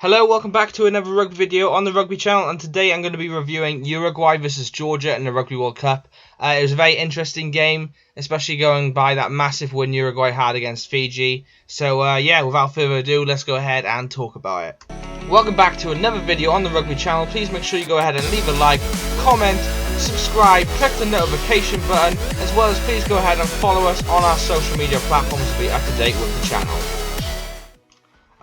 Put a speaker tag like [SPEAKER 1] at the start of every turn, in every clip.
[SPEAKER 1] Hello, welcome back to another rugby video on the Rugby channel, and today I'm going to be reviewing Uruguay versus Georgia in the Rugby World Cup. It was a very interesting game, especially going by that massive win Uruguay had against Fiji. So yeah, without further ado, let's go ahead and talk about it. Welcome back to another video on the Rugby channel. Please make sure you go ahead and leave a like, comment, subscribe, click the notification button, as well as please go ahead and follow us on our social media platforms to be up to date with the channel.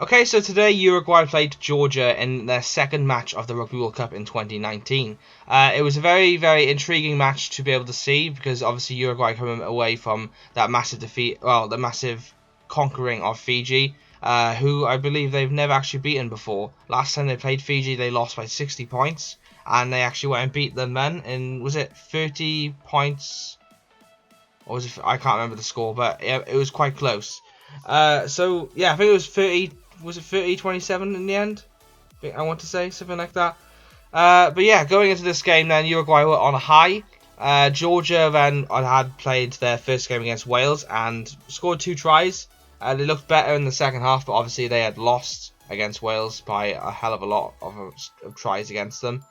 [SPEAKER 1] Okay, so today Uruguay played Georgia in their second match of the Rugby World Cup in 2019. It was a very, very intriguing match to be able to see because obviously Uruguay coming away from that massive defeat, well, the massive conquering of Fiji, who I believe they've never actually beaten before. Last time they played Fiji, they lost by 60 points, and they actually went and beat them then in, was it 30 points? Or was it, I can't remember the score, but it was quite close. So yeah, I think it was 30. Was it 30-27 in the end? I want to say something like that. But yeah, going into this game then, Uruguay were on a high. Georgia then had played their first game against Wales and scored 2 tries. They looked better in the second half, but obviously they had lost against Wales by a hell of a lot of tries against them.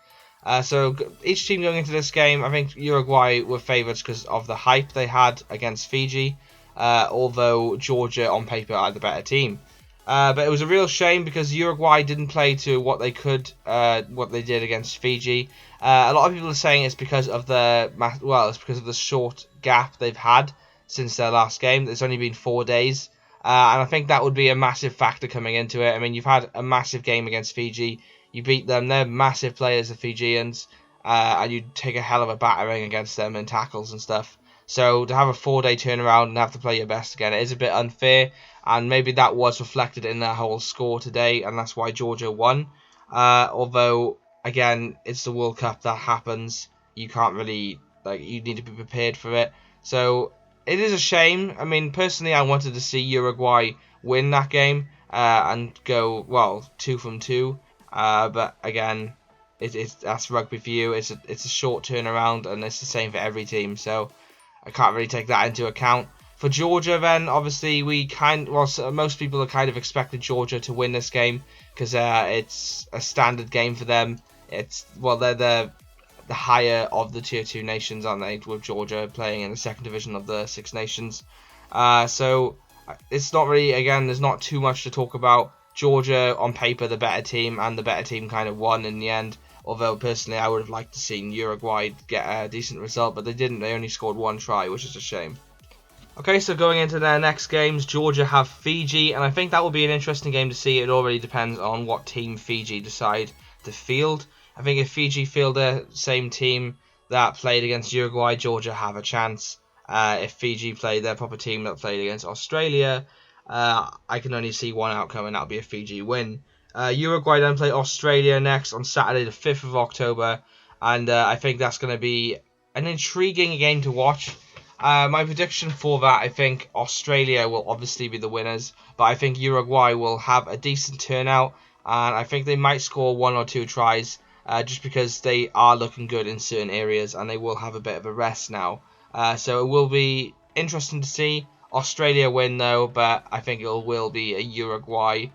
[SPEAKER 1] So each team going into this game, I think Uruguay were favourites because of the hype they had against Fiji. Although Georgia on paper are the better team. But it was a real shame because Uruguay didn't play to what they could, what they did against Fiji. A lot of people are saying it's because of the short gap they've had since their last game. It's only been 4 days, and I think that would be a massive factor coming into it. I mean, you've had a massive game against Fiji. You beat them; they're massive players, the Fijians, and you take a hell of a battering against them in tackles and stuff. So to have a 4-day turnaround and have to play your best again, it is a bit unfair, and maybe that was reflected in their whole score today, and that's why Georgia won. Although, again, it's the World Cup, that happens. You can't really, you need to be prepared for it. So it is a shame. I mean, personally, I wanted to see Uruguay win that game and go, well, 2 from 2. But again, that's rugby for you. It's a short turnaround, and it's the same for every team. So I can't really take that into account. For Georgia, then obviously most people are kind of expected Georgia to win this game because it's a standard game for them. They're the higher of the tier 2 nations, aren't they? With Georgia playing in the second division of the Six Nations, so it's not really, again, there's not too much to talk about. Georgia on paper the better team, and the better team kind of won in the end. Although personally, I would have liked to see Uruguay get a decent result, but they didn't. They only scored 1 try, which is a shame. Okay, so going into their next games, Georgia have Fiji, and I think that will be an interesting game to see. It already depends on what team Fiji decide to field. I think if Fiji field the same team that played against Uruguay, Georgia have a chance. If Fiji played their proper team that played against Australia, I can only see one outcome, and that'll be a Fiji win. Uruguay then play Australia next on Saturday the 5th of October, and I think that's going to be an intriguing game to watch. My prediction for that, I think Australia will obviously be the winners, but I think Uruguay will have a decent turnout, and I think they might score 1 or 2 tries, just because they are looking good in certain areas, and they will have a bit of a rest now. So it will be interesting to see. Australia win though, but I think it will be a Uruguay,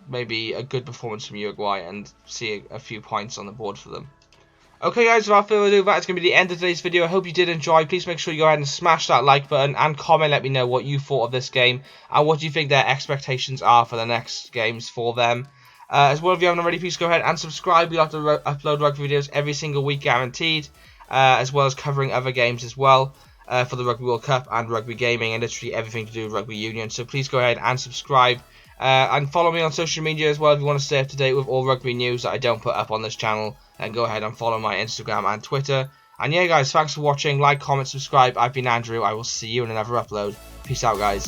[SPEAKER 1] maybe a good performance from Uruguay, and see a few points on the board for them. Okay guys, without further ado, that is going to be the end of today's video. I hope you did enjoy. Please make sure you go ahead and smash that like button and comment, let me know what you thought of this game and what you think their expectations are for the next games for them. As well, if you haven't already, please go ahead and subscribe. We like to upload rugby videos every single week, guaranteed, as well as covering other games as well for the Rugby World Cup and rugby gaming and literally everything to do with rugby union. So please go ahead and subscribe. And follow me on social media as well if you want to stay up to date with all rugby news that I don't put up on this channel. And go ahead and follow my Instagram and Twitter. And yeah guys, thanks for watching. Like, comment, subscribe. I've been Andrew. I will see you in another upload. Peace out guys.